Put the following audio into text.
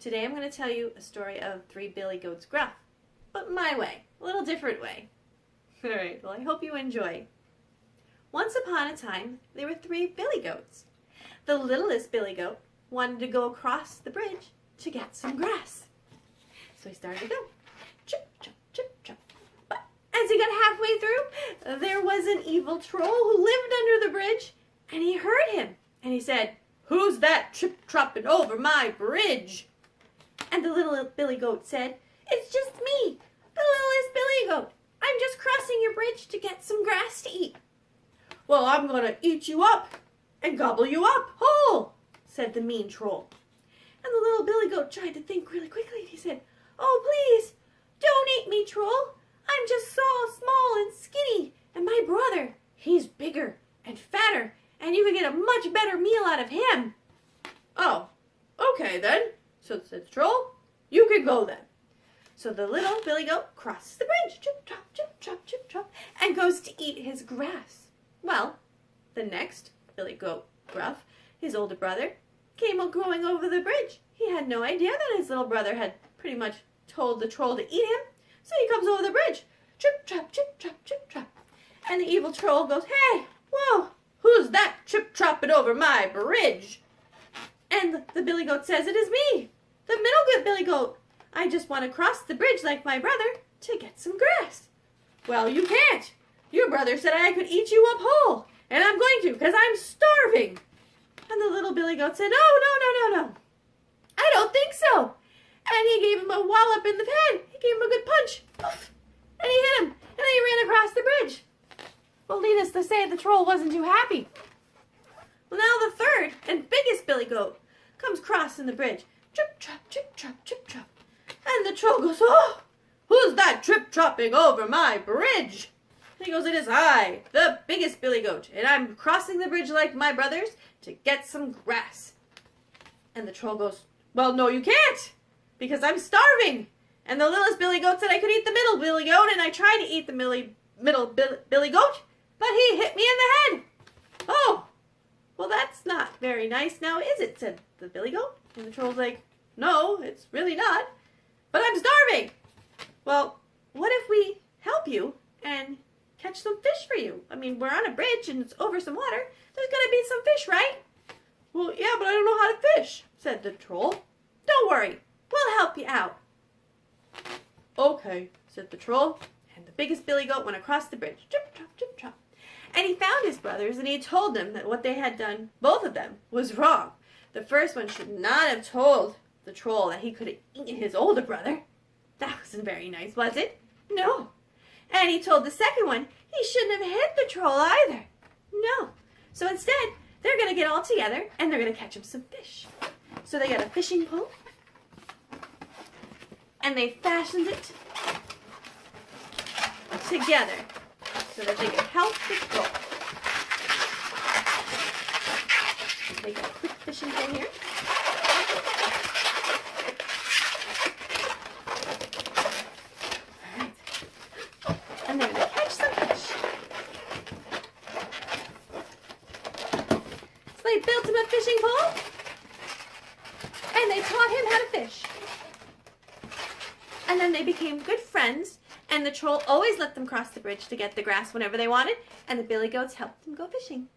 Today I'm going to tell you a story of 3 Billy Goats Gruff, but my way, a little different way. Alright, well I hope you enjoy. Once upon a time, there were 3 Billy Goats. The littlest Billy Goat wanted to go across the bridge to get some grass. So he started to go. Chip, chop, chip, chop. But as he got halfway through, there was an evil troll who lived under the bridge, and he heard him. And he said, "Who's that trip-tropping over my bridge?" And the little Billy Goat said, "It's just me, the littlest Billy Goat. I'm just crossing your bridge to get some grass to eat." "Well, I'm going to eat you up and gobble you up whole," said the mean troll. And the little Billy Goat tried to think really quickly. He said, "Oh, please, don't eat me, troll. I'm just so small and skinny, and my brother, he's bigger and fatter, and you can get a much better meal out of him." "Oh, okay then," so said the troll. "You can go then." So the little Billy Goat crosses the bridge, chip-chop, chip-chop, chip-chop, and goes to eat his grass. Well, the next Billy Goat Gruff, his older brother, came going over the bridge. He had no idea that his little brother had pretty much told the troll to eat him, so he comes over the bridge, chip-chop, chip-chop, chip-chop. And the evil troll goes, "Hey, whoa, who's that chip-chopping over my bridge?" And the Billy Goat says, "It is me, the middle Billy Goat. I just want to cross the bridge like my brother to get some grass." "Well, you can't. Your brother said I could eat you up whole, and I'm going to because I'm starving." And the little Billy Goat said, "Oh, no. I don't think so." And he gave him a wallop in the head. He gave him a good punch. Poof! And he hit him, and then he ran across the bridge. Well, needless to say, the troll wasn't too happy. Well, now the third and biggest Billy Goat comes crossing the bridge. Chip-chop, chip-chop, chip-chop. And the troll goes, "Oh, who's that trip-tropping over my bridge?" And he goes, "It is I, the biggest Billy Goat, and I'm crossing the bridge like my brothers to get some grass." And the troll goes, "Well, no, you can't, because I'm starving. And the littlest Billy Goat said I could eat the middle Billy Goat, and I tried to eat the middle Billy Goat, but he hit me in the head." "Oh, well, that's not very nice now, is it?" said the Billy Goat. And the troll's like, "No, it's really not, but I'm starving." "Well, what if we help you and catch some fish for you? I mean, we're on a bridge and it's over some water. There's going to be some fish, right?" "Well, yeah, but I don't know how to fish," said the troll. "Don't worry, we'll help you out." "Okay," said the troll, and the biggest Billy Goat went across the bridge. Chip-chop, chip-chop. And he found his brothers, and he told them that what they had done, both of them, was wrong. The first one should not have told the troll that he could have eaten his older brother. That wasn't very nice, was it? No. And he told the second one he shouldn't have hit the troll either. No. So instead, they're going to get all together, and they're going to catch him some fish. So they got a fishing pole, and they fastened it together so that they could help the troll. Make a quick fishing pole here. All right. And they're going to catch some fish. So they built him a fishing pole, and they taught him how to fish. And then they became good friends, and the troll always let them cross the bridge to get the grass whenever they wanted, and the Billy Goats helped them go fishing.